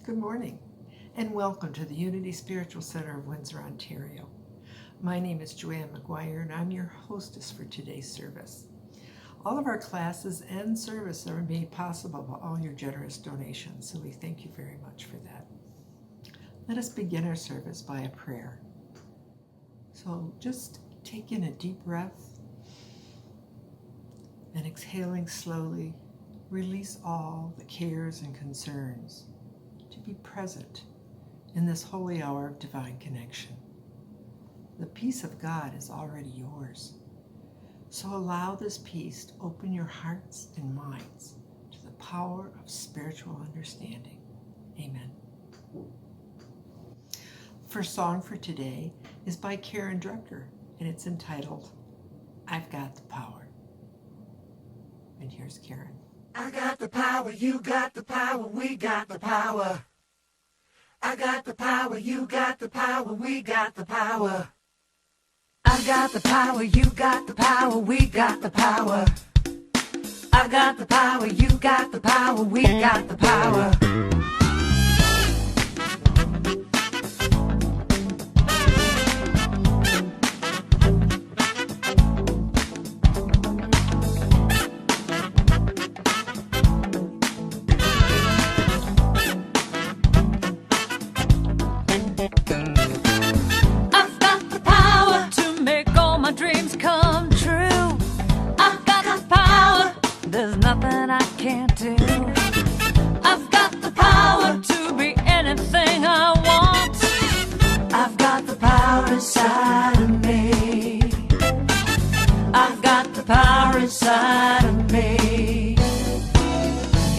Good morning, and welcome to the Unity Spiritual Center of Windsor, Ontario. My name is Joanne McGuire, and I'm your hostess for today's service. All of our classes and service are made possible by all your generous donations, so we thank you very much for that. Let us begin our service by a prayer. So just take in a deep breath, and exhaling slowly, release all the cares and concerns to be present in this holy hour of divine connection. The peace of God is already yours. So allow this peace to open your hearts and minds to the power of spiritual understanding. Amen. The first song for today is by Drucker, and it's entitled, I've Got the Power. And here's Karen. I got the power, you got the power, we got the power. I got the power, you got the power, we got the power. I got the power, you got the power, we got the power. I got the power, you got the power, we got the power.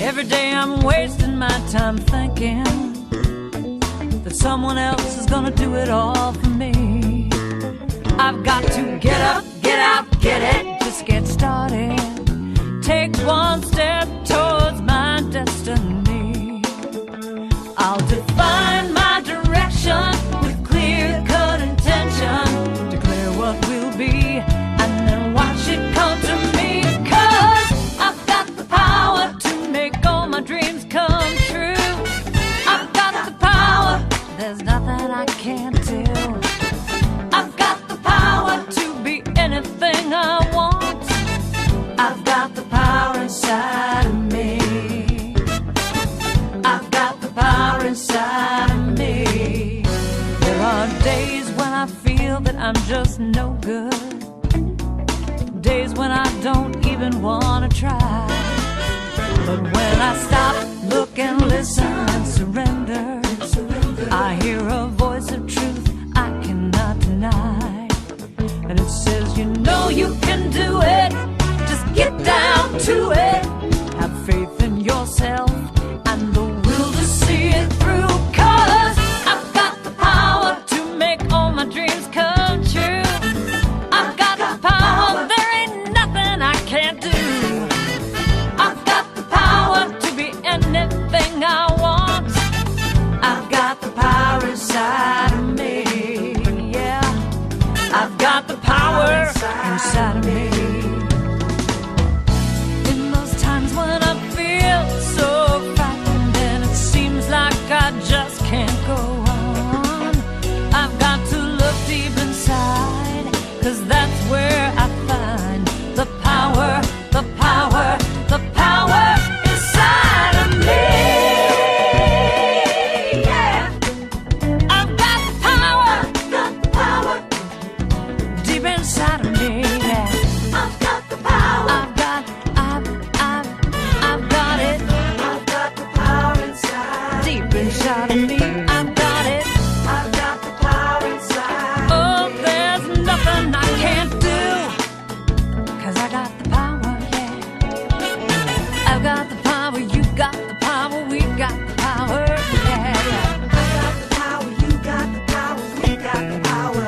Every day I'm wasting my time thinking that someone else is gonna do it all for me. I've got to get up, get out, get it, just get started. Take one step towards my destiny. I'll define my direction with clear-cut intention. Declare what will be and then watch it come to me. 'Cause I've got the power to make all my dreams come true. I've got the power, there's nothing I can't do. I've got the power to be anything I want. I've got the power inside of me. I've got the power inside of me. There are days when I feel that I'm just no good. Days when I don't even want to try. But when I stop, look and listen and surrender, I hear a voice of truth I cannot deny. And it says, you know you can do it. Just get down to it. Have faith in yourself and the will to see it through. 'Cause I've got the power to make all my dreams come true. I've got the power, there ain't nothing I can't do. I've got the power to be anything I want. I've got the power inside of me. Yeah, I've got the power inside of me. In those times when I feel so frightened and it seems like I just can't go on, I've got to look deep inside, 'cause that's where I find the power, the power, the power inside of me. Yeah, I've got the power, deep inside of me. Yeah, I've got the power. I've got it. I've got the power inside. Deep inside of me. I've got it. I've got the power inside. Oh, there's nothing I can't do, 'cause I got the power, yeah. I've got the power, you got the power, we got the power, yeah, yeah. I got the power, you got the power, we got the power.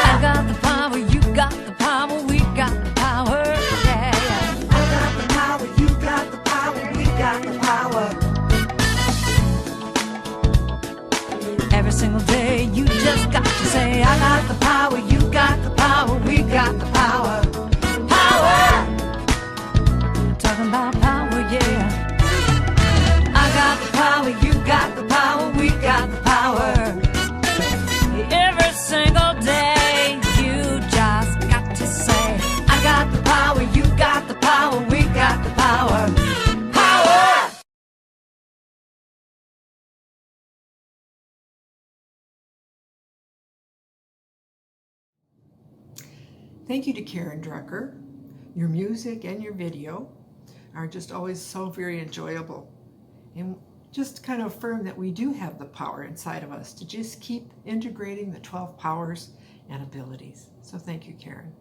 I got the power, you got the power, we got the power, yeah, yeah. I got the power, you got the power, we got the power. Thank you to Karen Drucker. Your music and your video are just always so very enjoyable. And just kind of affirm that we do have the power inside of us to just keep integrating the 12 powers and abilities. So thank you, Karen.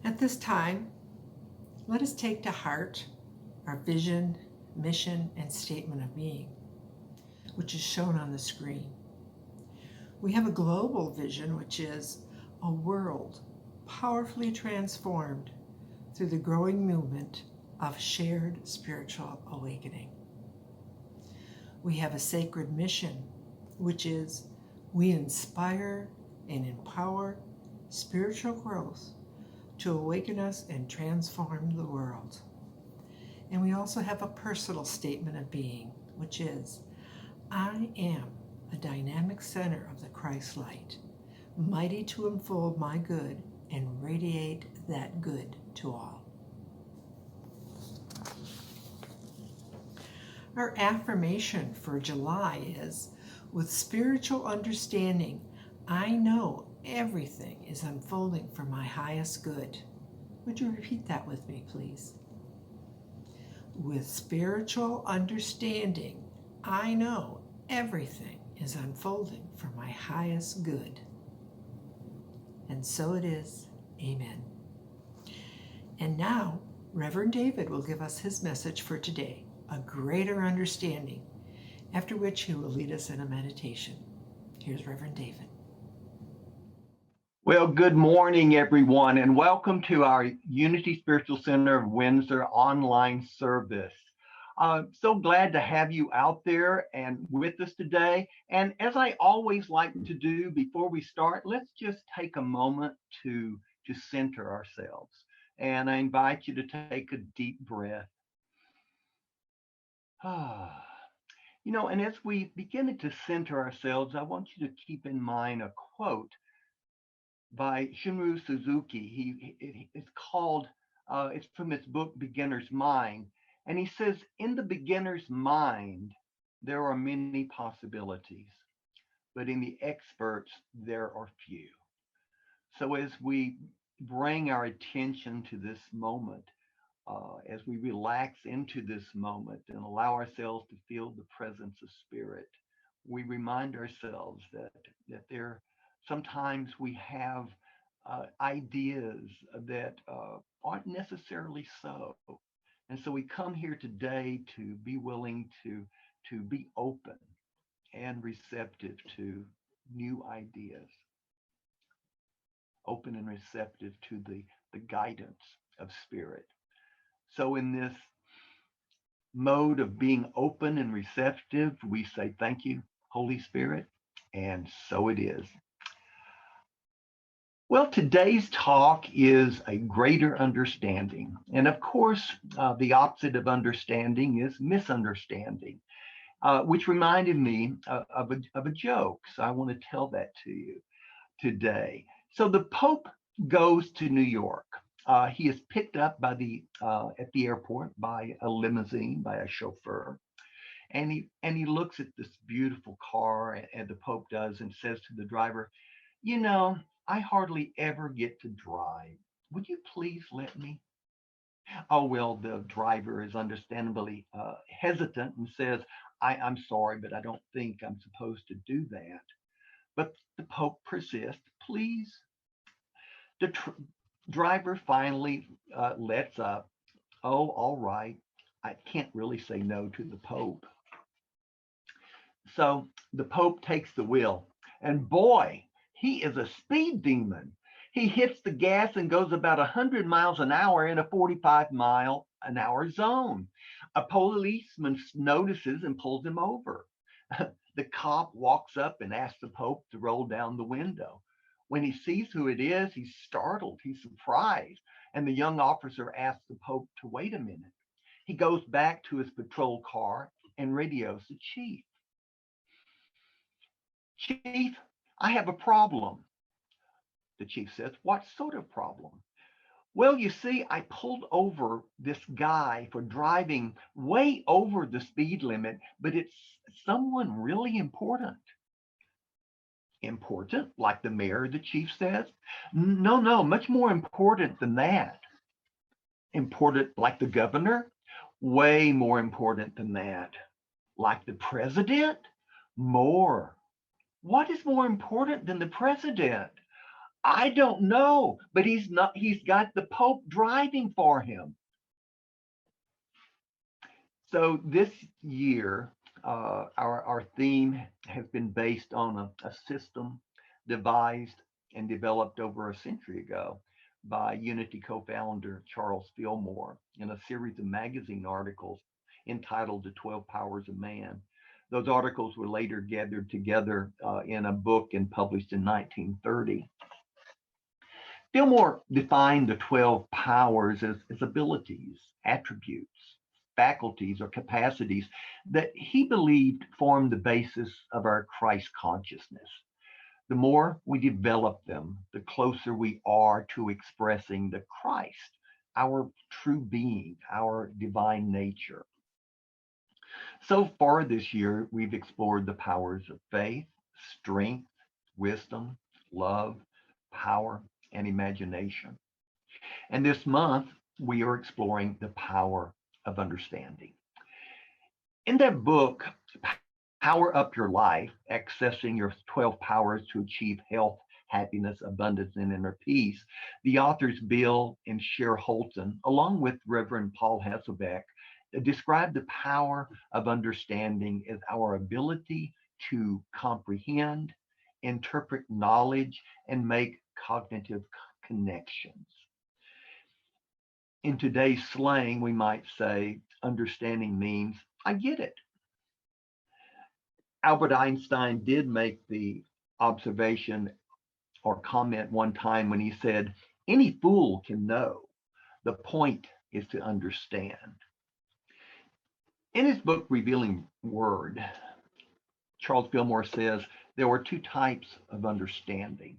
At this time, let us take to heart our vision, mission, and statement of being, which is shown on the screen. We have a global vision, which is a world powerfully transformed through the growing movement of shared spiritual awakening. We have a sacred mission, which is we inspire and empower spiritual growth to awaken us and transform the world. And we also have a personal statement of being, which is I am a dynamic center of the Christ light, mighty to unfold my good and radiate that good to all. Our affirmation for July is, with spiritual understanding, I know everything is unfolding for my highest good. Would you repeat that with me, please? With spiritual understanding, I know everything is unfolding for my highest good. And so it is. Amen. And now, Reverend David will give us his message for today, a greater understanding, after which he will lead us in a meditation. Here's Reverend David. Well, good morning, everyone, and welcome to our Unity Spiritual Center of Windsor online service. So glad to have you out there and with us today. And as I always like to do before we start, let's just take a moment to center ourselves. And I invite you to take a deep breath. And as we begin to center ourselves, I want you to keep in mind a quote by Shunryu Suzuki. It's called, it's from his book, Beginner's Mind. And he says, in the beginner's mind, there are many possibilities, but in the experts, there are few. So as we bring our attention to this moment, as we relax into this moment and allow ourselves to feel the presence of spirit, we remind ourselves that there sometimes we have ideas that aren't necessarily so. And so we come here today to be willing to be open and receptive to new ideas, open and receptive to the guidance of spirit. So in this mode of being open and receptive, we say, thank you, Holy Spirit, and so it is. Well, today's talk is a greater understanding. And of course, the opposite of understanding is misunderstanding, which reminded me of a joke. So I want to tell that to you today. So the Pope goes to New York. He is picked up by at the airport by a limousine, by a chauffeur. And he looks at this beautiful car, and the Pope does, and says to the driver, you know, I hardly ever get to drive. Would you please let me? Oh, well, the driver is understandably hesitant and says, I'm sorry, but I don't think I'm supposed to do that. But the Pope persists, please. The driver finally lets up. Oh, all right. I can't really say no to the Pope. So the Pope takes the wheel, and boy, he is a speed demon. He hits the gas and goes about 100 miles an hour in a 45-mile-an-hour zone. A policeman notices and pulls him over. The cop walks up and asks the Pope to roll down the window. When he sees who it is, he's startled, he's surprised, and the young officer asks the Pope to wait a minute. He goes back to his patrol car and radios the chief. Chief, I have a problem. The chief says, what sort of problem? Well, you see, I pulled over this guy for driving way over the speed limit, but it's someone really important. Important, like the mayor, the chief says? No, no, much more important than that. Important, like the governor? Way more important than that. Like the president? More. What is more important than the president? I don't know, but he's got the Pope driving for him. So this year, our theme has been based on a system devised and developed over a century ago by Unity co-founder Charles Fillmore in a series of magazine articles entitled The 12 Powers of Man. Those articles were later gathered together in a book and published in 1930. Fillmore defined the 12 powers as abilities, attributes, faculties, or capacities that he believed formed the basis of our Christ consciousness. The more we develop them, the closer we are to expressing the Christ, our true being, our divine nature. So far this year, we've explored the powers of faith, strength, wisdom, love, power, and imagination. And this month, we are exploring the power of understanding. In that book, Power Up Your Life, Accessing Your 12 Powers to Achieve Health, Happiness, Abundance, and Inner Peace, the authors Bill and Cher Holton, along with Reverend Paul Hasselbeck, describe the power of understanding as our ability to comprehend, interpret knowledge, and make cognitive connections. In today's slang, we might say understanding means I get it. Albert Einstein did make the observation or comment one time when he said, any fool can know. The point is to understand. In his book, Revealing Word, Charles Fillmore says there are two types of understanding.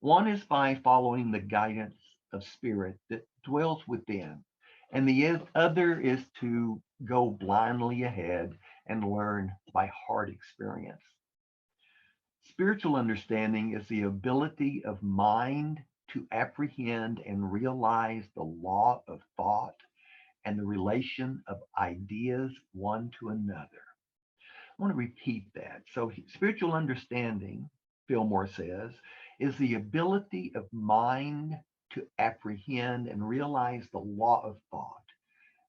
One is by following the guidance of spirit that dwells within, and the other is to go blindly ahead and learn by hard experience. Spiritual understanding is the ability of mind to apprehend and realize the law of thought and the relation of ideas one to another. I want to repeat that. So, spiritual understanding, Fillmore says, is the ability of mind to apprehend and realize the law of thought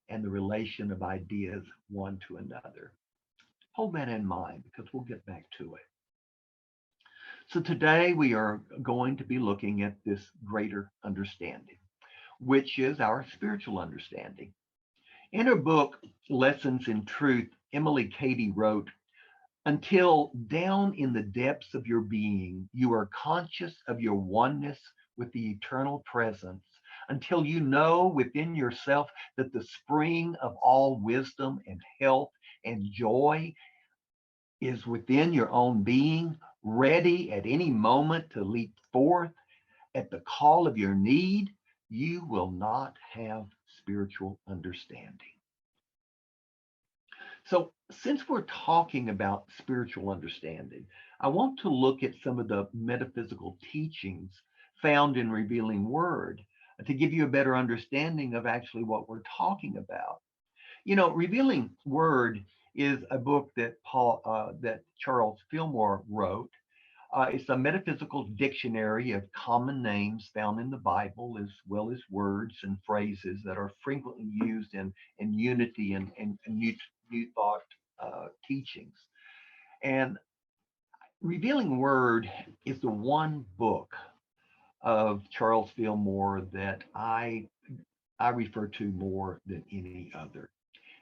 and the relation of ideas one to another. Hold that in mind because we'll get back to it. So, today we are going to be looking at this greater understanding, which is our spiritual understanding. In her book, Lessons in Truth, Emily Cady wrote, until down in the depths of your being, you are conscious of your oneness with the eternal presence, until you know within yourself that the spring of all wisdom and health and joy is within your own being, ready at any moment to leap forth at the call of your need, you will not have spiritual understanding. So, since we're talking about spiritual understanding, I want to look at some of the metaphysical teachings found in Revealing Word to give you a better understanding of actually what we're talking about. You know, Revealing Word is a book that Charles Fillmore wrote. It's a metaphysical dictionary of common names found in the Bible, as well as words and phrases that are frequently used in unity and new thought teachings. And Revealing Word is the one book of Charles Fillmore that I refer to more than any other.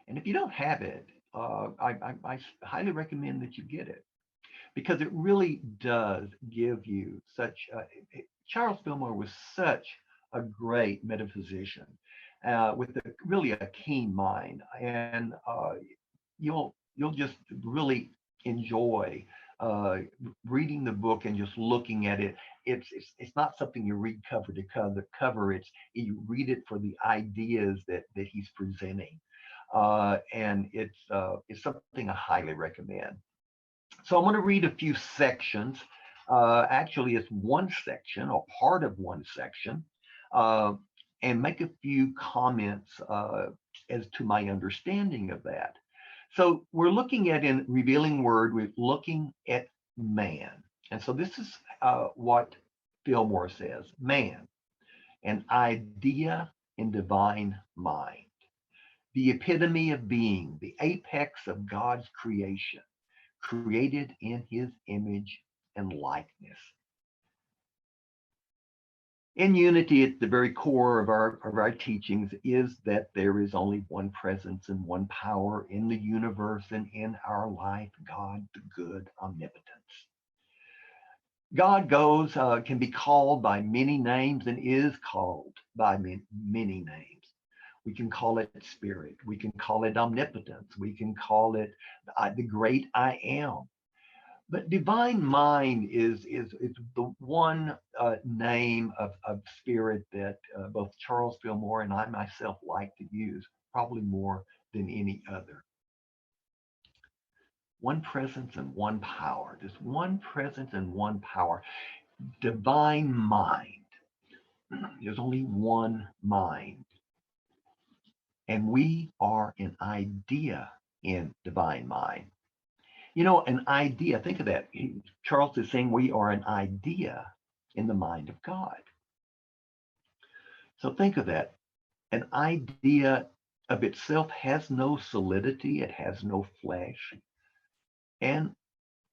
And if you don't have it, I highly recommend that you get it because it really does give you Charles Fillmore was such a great metaphysician with really a keen mind, and you'll just really enjoy reading the book and just looking at it. It's not something you read cover to cover. It's you read it for the ideas that he's presenting, and it's something I highly recommend. So I'm going to read a few sections actually it's one section or part of one section, uh, and make a few comments as to my understanding of that. So we're looking at in Revealing Word, we're looking at man. And so this is what Fillmore says: man, an idea in divine mind, the epitome of being, the apex of God's creation, created in his image and likeness. In unity, at the very core of our teachings is that there is only one presence and one power in the universe and in our life: God, the good omnipotence. God can be called by many names and is called by many names. We can call it spirit. We can call it omnipotence. We can call it the great I am. But divine mind is the one name of spirit that both Charles Fillmore and I myself like to use, probably more than any other. One presence and one power. Just one presence and one power. Divine mind. There's only one mind. And we are an idea in divine mind. You know, an idea, think of that. Charles is saying we are an idea in the mind of God. So think of that. An idea of itself has no solidity, it has no flesh. And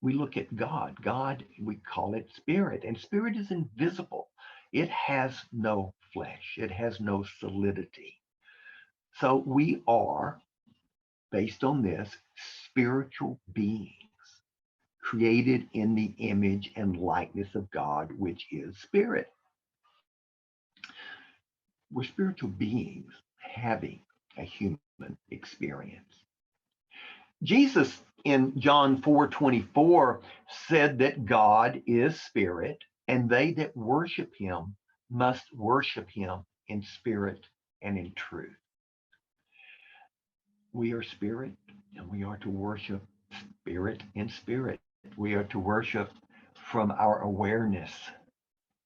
we look at God. God, we call it spirit, and spirit is invisible. It has no flesh, it has no solidity. So we are, based on this, spiritual beings, created in the image and likeness of God, which is spirit. We're spiritual beings having a human experience. Jesus in John 4:24 said that God is spirit, and they that worship him must worship him in spirit and in truth. We are spirit, and we are to worship spirit in spirit. We are to worship from our awareness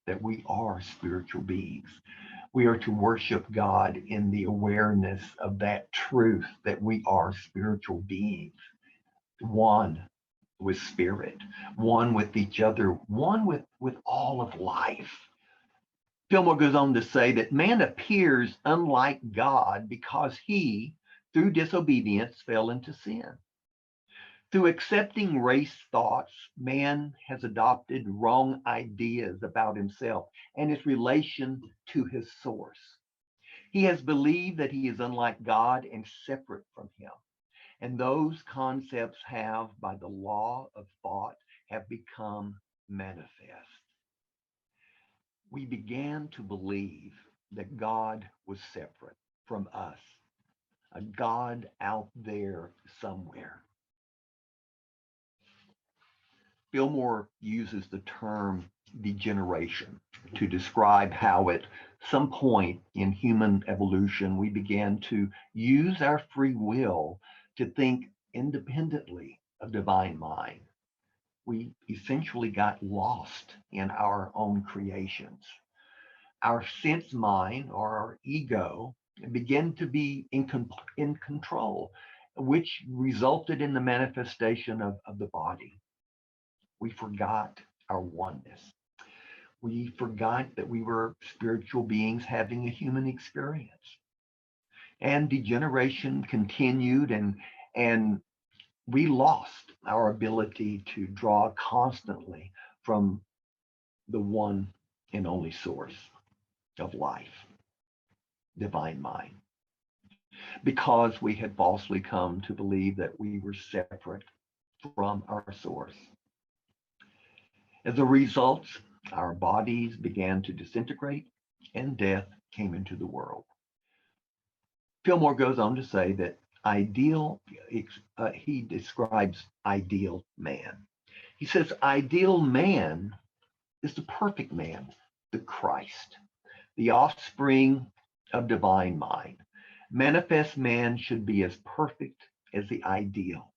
that we are spiritual beings. We are to worship God in the awareness of that truth that we are spiritual beings, one with spirit, one with each other, one with all of life. Fillmore goes on to say that man appears unlike God because he, through disobedience, fell into sin. Through accepting race thoughts, man has adopted wrong ideas about himself and his relation to his source. He has believed that he is unlike God and separate from him. And those concepts have, by the law of thought, have become manifest. We began to believe that God was separate from us, a God out there somewhere. Fillmore uses the term degeneration to describe how at some point in human evolution we began to use our free will to think independently of divine mind. We essentially got lost in our own creations. Our sense mind, or our ego, began to be in control, which resulted in the manifestation of the body. We forgot our oneness. We forgot that we were spiritual beings having a human experience. And degeneration continued, and we lost our ability to draw constantly from the one and only source of life, divine mind, because we had falsely come to believe that we were separate from our source. As a result, our bodies began to disintegrate and death came into the world. Fillmore goes on to say that he describes ideal man. He says, ideal man is the perfect man, the Christ, the offspring of divine mind. Manifest man should be as perfect as the ideal,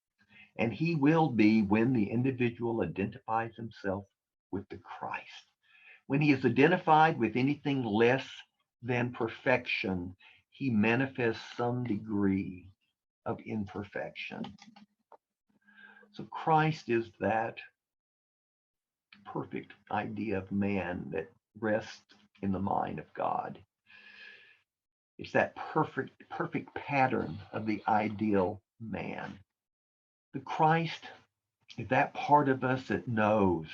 and he will be when the individual identifies himself with the Christ. When he is identified with anything less than perfection, he manifests some degree of imperfection. So Christ is that perfect idea of man that rests in the mind of God. It's that perfect pattern of the ideal man. The Christ is that part of us that knows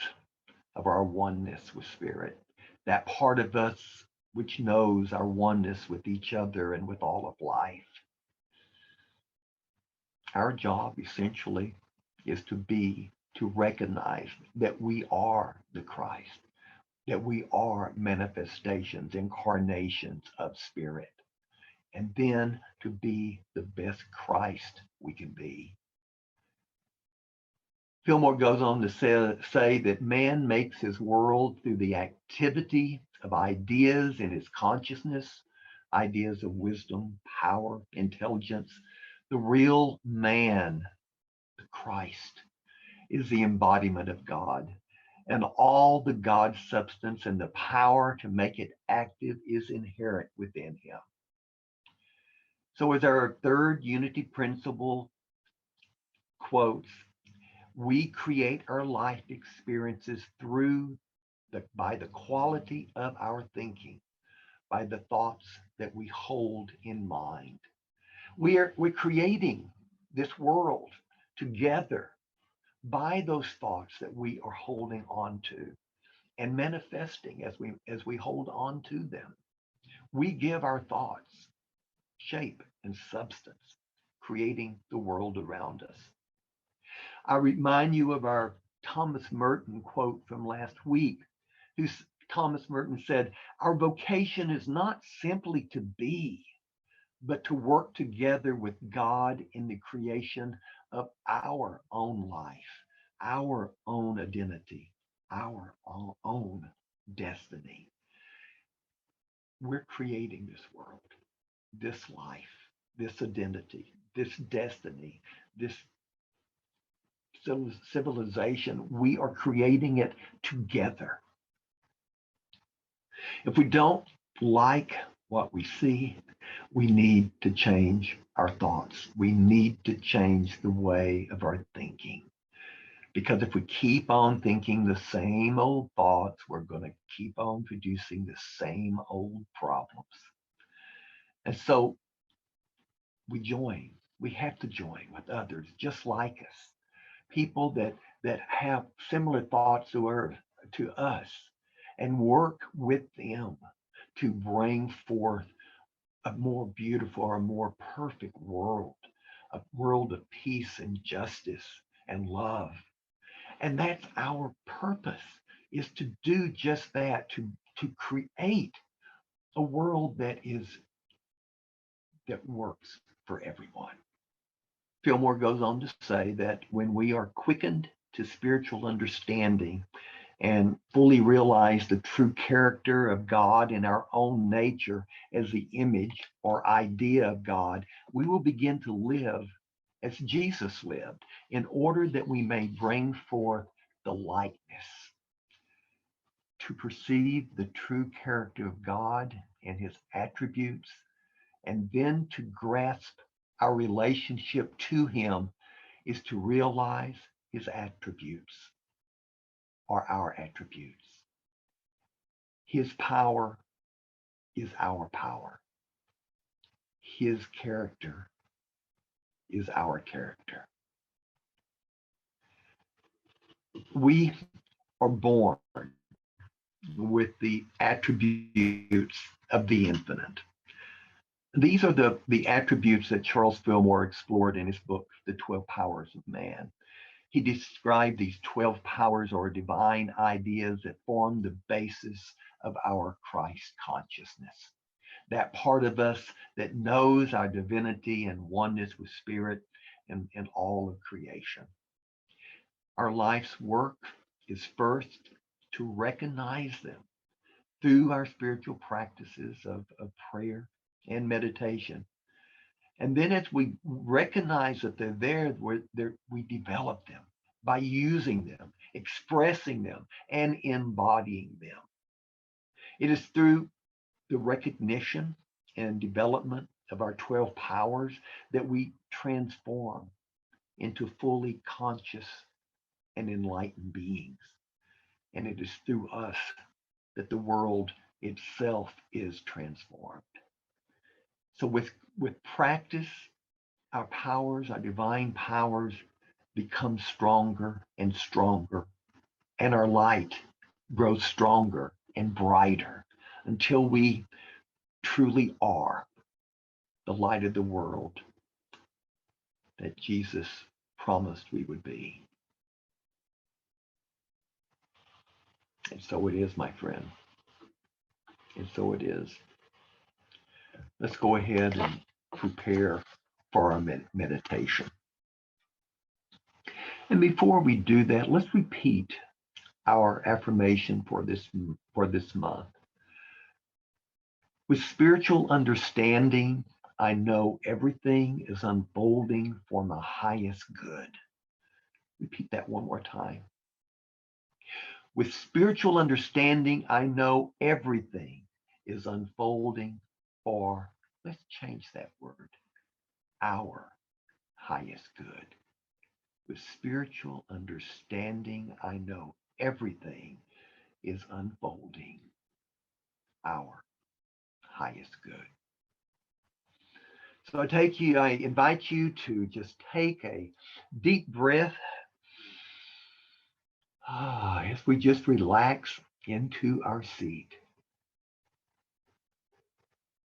of our oneness with Spirit, that part of us which knows our oneness with each other and with all of life. Our job essentially is to recognize that we are the Christ, that we are manifestations, incarnations of Spirit, and then to be the best Christ we can be. Fillmore goes on to say that man makes his world through the activity of ideas in his consciousness, ideas of wisdom, power, intelligence. The real man, the Christ, is the embodiment of God, and all the God substance and the power to make it active is inherent within him. So as our third unity principle quotes, we create our life experiences by the quality of our thinking, by the thoughts that we hold in mind. We're creating this world together by those thoughts that we are holding on to and manifesting as we hold on to them. We give our thoughts shape and substance, creating the world around us. I remind you of our Thomas Merton quote from last week. Thomas Merton said, "Our vocation is not simply to be, but to work together with God in the creation of our own life, our own identity, our own destiny." We're creating this world, this life, this identity, this destiny, this civilization. We are creating it together. If we don't like what we see, we need to change our thoughts. We need to change the way of our thinking. Because if we keep on thinking the same old thoughts, we're going to keep on producing the same old problems. And so we have to join with others just like us, people that have similar thoughts to us, and work with them to bring forth a more beautiful or a more perfect world, a world of peace and justice and love. And that's our purpose, is to do just that, to create a world that works for everyone. Fillmore goes on to say that when we are quickened to spiritual understanding and fully realize the true character of God in our own nature as the image or idea of God, we will begin to live as Jesus lived, in order that we may bring forth the likeness. To perceive the true character of God and his attributes, and then to grasp our relationship to him, is to realize his attributes, or our attributes. His power is our power. His character is our character. We are born with the attributes of the infinite. These are the attributes that Charles Fillmore explored in his book, The 12 Powers of Man. He described these 12 powers or divine ideas that form the basis of our Christ consciousness. That part of us that knows our divinity and oneness with Spirit and all of creation. Our life's work is first to recognize them through our spiritual practices of prayer and meditation. And then as we recognize that they're there, we develop them. by using them, expressing them, and embodying them. It is through the recognition and development of our 12 powers that we transform into fully conscious and enlightened beings. And it is through us that the world itself is transformed. So with practice, our powers, our divine powers, become stronger and stronger, and our light grows stronger and brighter until we truly are the light of the world that Jesus promised we would be. And so it is, my friend. And so it is. Let's go ahead and prepare for our meditation. And before we do that, let's repeat our affirmation for this month. With spiritual understanding, I know everything is unfolding for my highest good. Repeat that one more time. With spiritual understanding, I know everything is unfolding for, let's change that word, our highest good. With spiritual understanding, I know everything is unfolding our highest good. So I invite you to just take a deep breath as we just relax into our seat.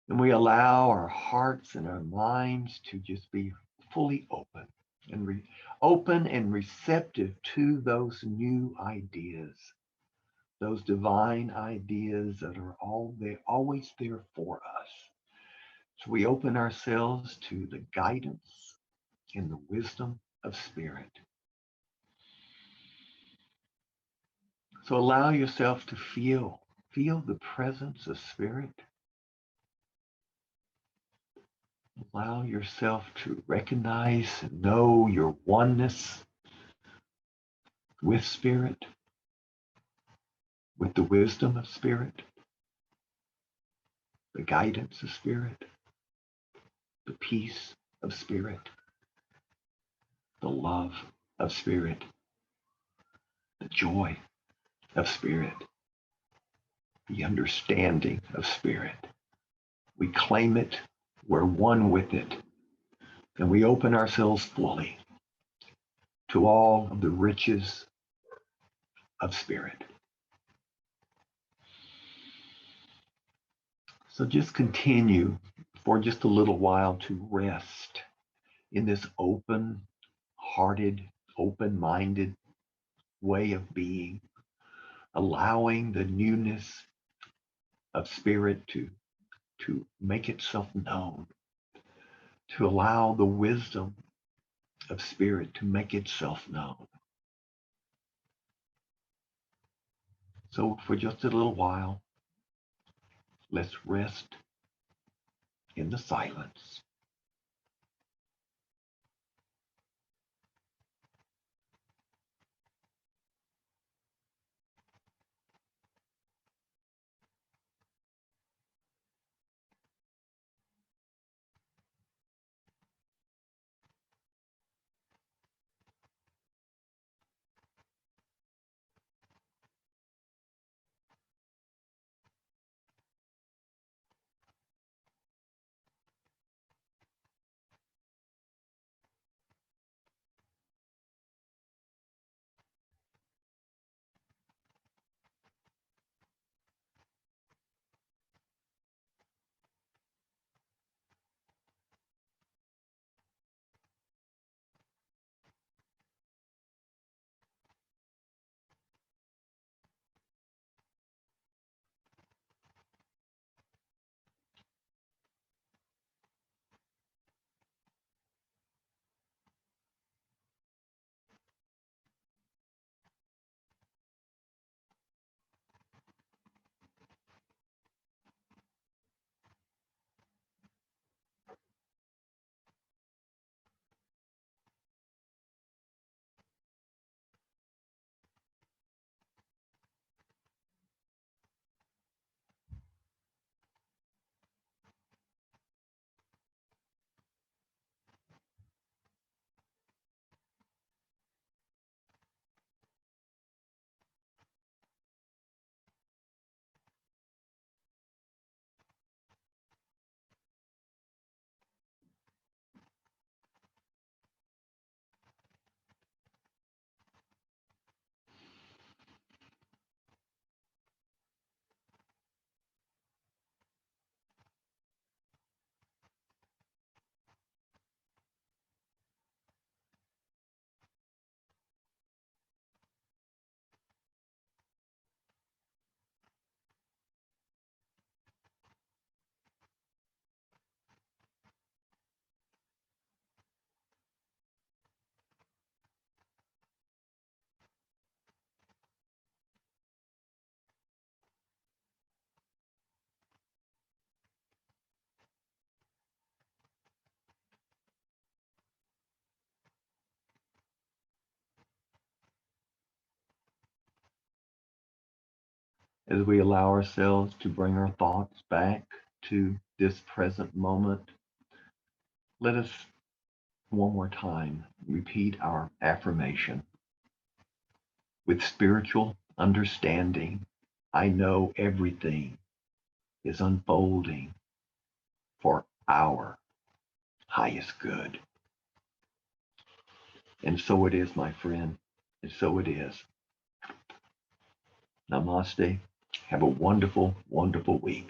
And we allow our hearts and our minds to just be fully open and receptive to those new ideas, those divine ideas that are always there for us. So we open ourselves to the guidance and the wisdom of Spirit. So allow yourself to feel the presence of Spirit. Allow yourself to recognize and know your oneness with Spirit, with the wisdom of Spirit, the guidance of Spirit, the peace of Spirit, the love of Spirit, the joy of Spirit, the understanding of Spirit. We claim it, we're one with it, and we open ourselves fully to all of the riches of Spirit. So just continue for just a little while to rest in this open-hearted, open-minded way of being, allowing the newness of Spirit to make itself known, to allow the wisdom of Spirit to make itself known. So for just a little while, let's rest in the silence. as we allow ourselves to bring our thoughts back to this present moment, let us one more time repeat our affirmation. With spiritual understanding, I know everything is unfolding for our highest good. And so it is, my friend. And so it is. Namaste. Have a wonderful, wonderful week.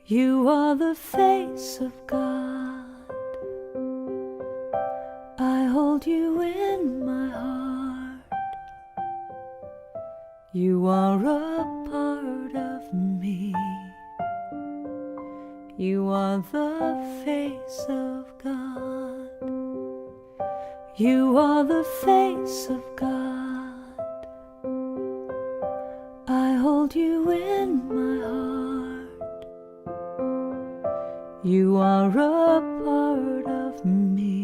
You are the face of God. I hold you in my heart. You are a part of me. You are the face of God. You are the face of God. I hold you in my heart. You are a part of me.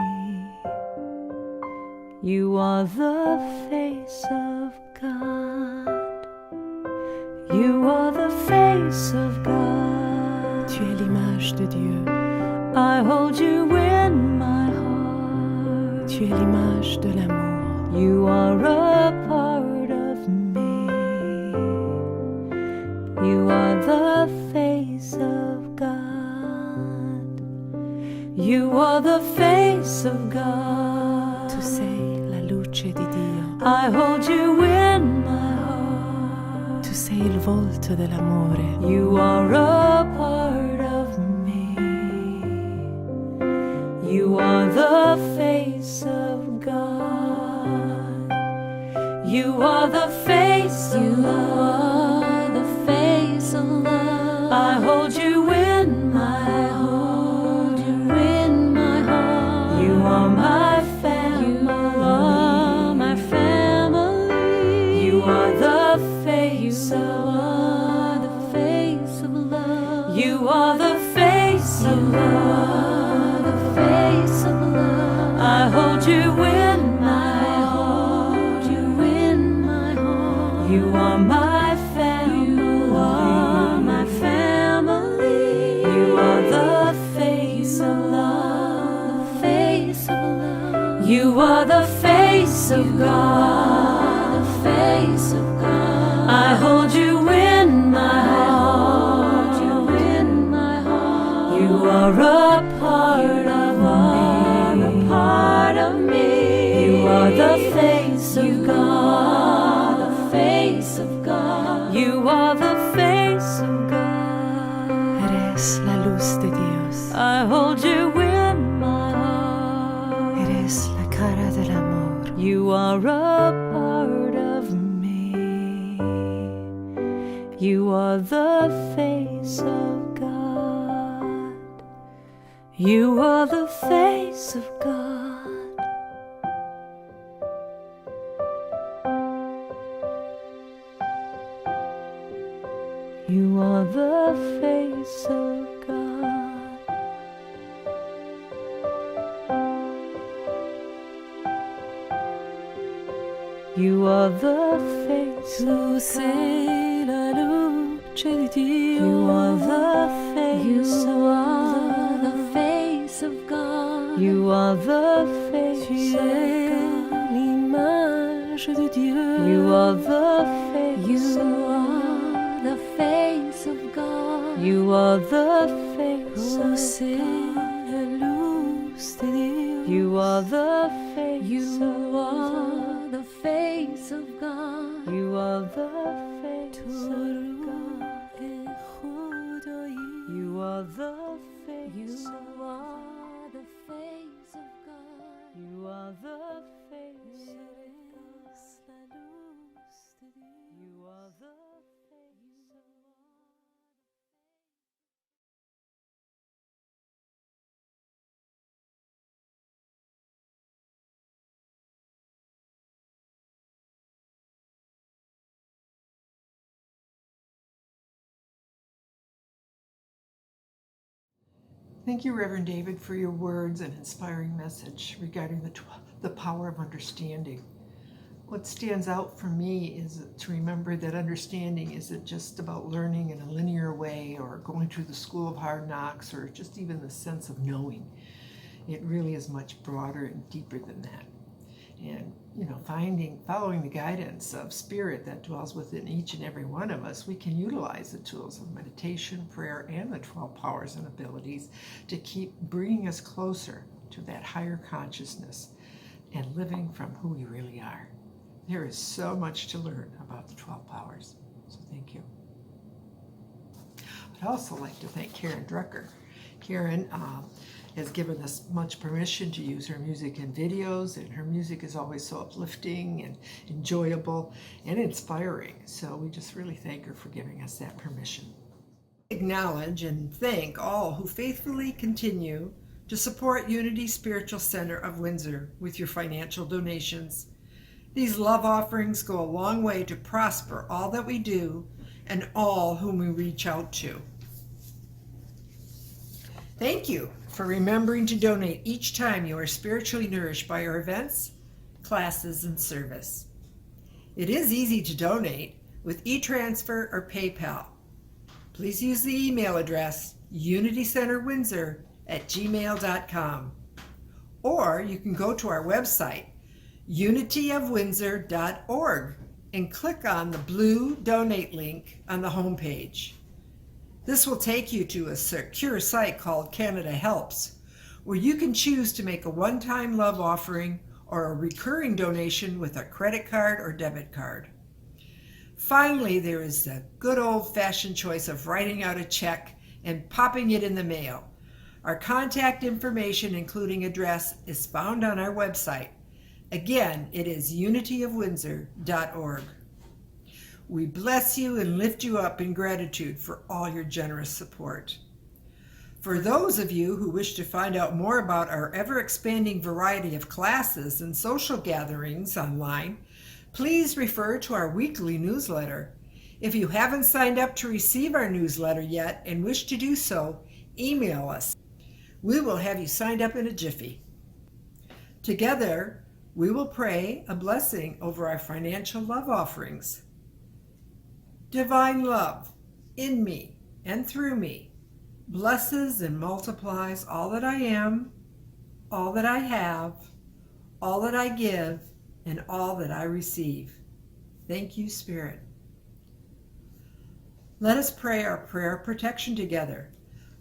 You are the face of God. You are the face of God. Tu es l'image de Dieu. I hold you in my heart. Tu es l'image de l'amour. You are a part of me. You are the face of God. You are the face of God. Tu sei la luce di Dio. I hold you in my heart. Tu sei il volto dell'amore. You are a part of me. You are the face of God. You are the face of love. The face of love. I hold you in my heart. You in my heart. You are my family. You are my family. You are the face of love. The face of love. You are the face of love. The face of love. I hold you in my heart. You in my heart. You are my family. You are my family. You are the face of love. The face of love. You are the face of God. The face of God. I hold you in my heart. You in my heart. You are a part of me. A part of me. You are the face of God. The face of God. You are the face of God. Eres la luz de Dios. I hold you in my heart. Eres la cara del amor. You are a part of me. You are the face of God. You are the face of God. You are the face of God. You are the face Tu sei la luce di Dio. You are the face You of are God. the face of God. You are the face Tu of es God. l'image de Dieu. You are the face You of God. are the face of God. You are the face Tu of sei God. la luz de Dios. You are the face You of are the face of God. God. You are the face Tu of God. روح خدایی. You are the face You of God. are the face of God. You are the face of God. Eres la luz de Dios. You are the Thank you, Reverend David, for your words and inspiring message regarding the power of understanding. What stands out for me is to remember that understanding isn't just about learning in a linear way or going through the school of hard knocks or just even the sense of knowing. It really is much broader and deeper than that. And, following the guidance of Spirit that dwells within each and every one of us, we can utilize the tools of meditation, prayer, and the 12 powers and abilities to keep bringing us closer to that higher consciousness and living from who we really are. There is so much to learn about the 12 powers, so thank you. I'd also like to thank Karen Drucker. Karen has given us much permission to use her music and videos, and her music is always so uplifting and enjoyable and inspiring. So we just really thank her for giving us that permission. Acknowledge and thank all who faithfully continue to support Unity Spiritual Center of Windsor with your financial donations. These love offerings go a long way to prosper all that we do and all whom we reach out to. Thank you for remembering to donate each time you are spiritually nourished by our events, classes, and service. It is easy to donate with e-transfer or PayPal. Please use the email address unitycenterwindsor@gmail.com, or you can go to our website unityofwindsor.org and click on the blue donate link on the homepage. This will take you to a secure site called Canada Helps, where you can choose to make a one-time love offering or a recurring donation with a credit card or debit card. Finally, there is the good old-fashioned choice of writing out a check and popping it in the mail. Our contact information, including address, is found on our website. Again, it is unityofwindsor.org. We bless you and lift you up in gratitude for all your generous support. For those of you who wish to find out more about our ever-expanding variety of classes and social gatherings online, please refer to our weekly newsletter. If you haven't signed up to receive our newsletter yet and wish to do so, email us. We will have you signed up in a jiffy. Together, we will pray a blessing over our financial love offerings. Divine love in me and through me blesses and multiplies all that I am, all that I have, all that I give, and all that I receive. Thank you, Spirit. Let us pray our prayer of protection together.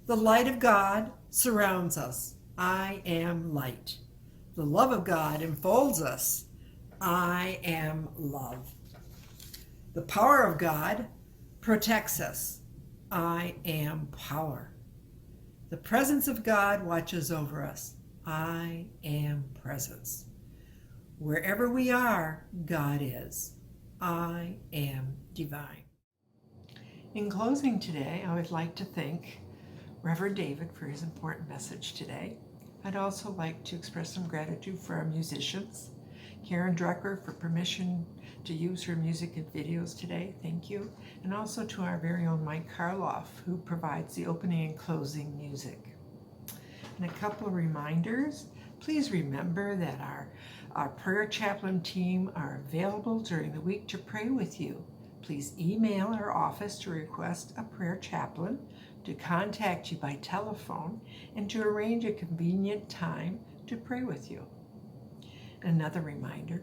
The light of God surrounds us. I am light. The love of God enfolds us. I am love. The power of God protects us. I am power. The presence of God watches over us. I am presence. Wherever we are, God is. I am divine. In closing today, I would like to thank Reverend David for his important message today. I'd also like to express some gratitude for our musicians. Karen Drucker for permission to use her music and videos today, thank you. And also to our very own Mike Karloff, who provides the opening and closing music. And a couple of reminders. Please remember that our prayer chaplain team are available during the week to pray with you. Please email our office to request a prayer chaplain, to contact you by telephone, and to arrange a convenient time to pray with you. Another reminder,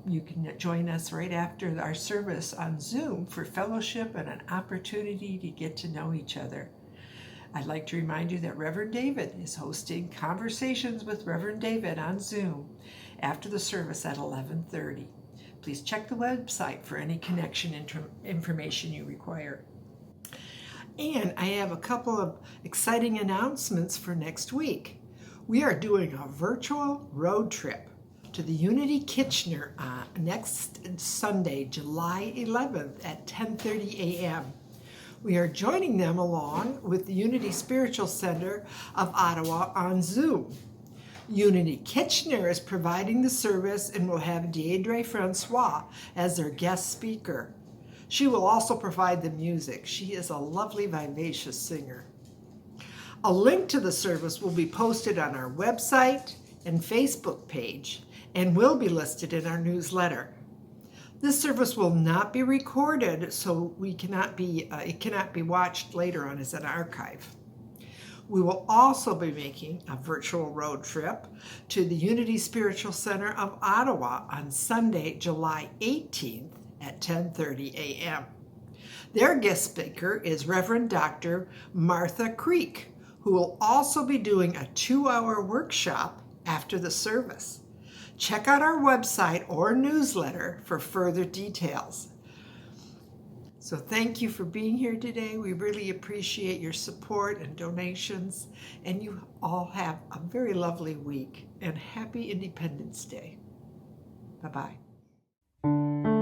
you can join us right after our service on Zoom for fellowship and an opportunity to get to know each other. I'd like to remind you that Reverend David is hosting Conversations with Reverend David on Zoom after the service at 11:30. Please check the website for any connection information you require. And I have a couple of exciting announcements for next week. We are doing a virtual road trip to the Unity Kitchener next Sunday, July 11th at 10:30 a.m. We are joining them along with the Unity Spiritual Center of Ottawa on Zoom. Unity Kitchener is providing the service and will have Deirdre Francois as their guest speaker. She will also provide the music. She is a lovely, vivacious singer. A link to the service will be posted on our website and Facebook page and will be listed in our newsletter. This service will not be recorded, so it cannot be watched later on as an archive. We will also be making a virtual road trip to the Unity Spiritual Center of Ottawa on Sunday, July 18th at 10:30 a.m. Their guest speaker is Reverend Dr. Martha Creek, who will also be doing a 2-hour workshop after the service. Check out our website or newsletter for further details. So thank you for being here today. We really appreciate your support and donations, and you all have a very lovely week, and happy Independence Day. Bye-bye.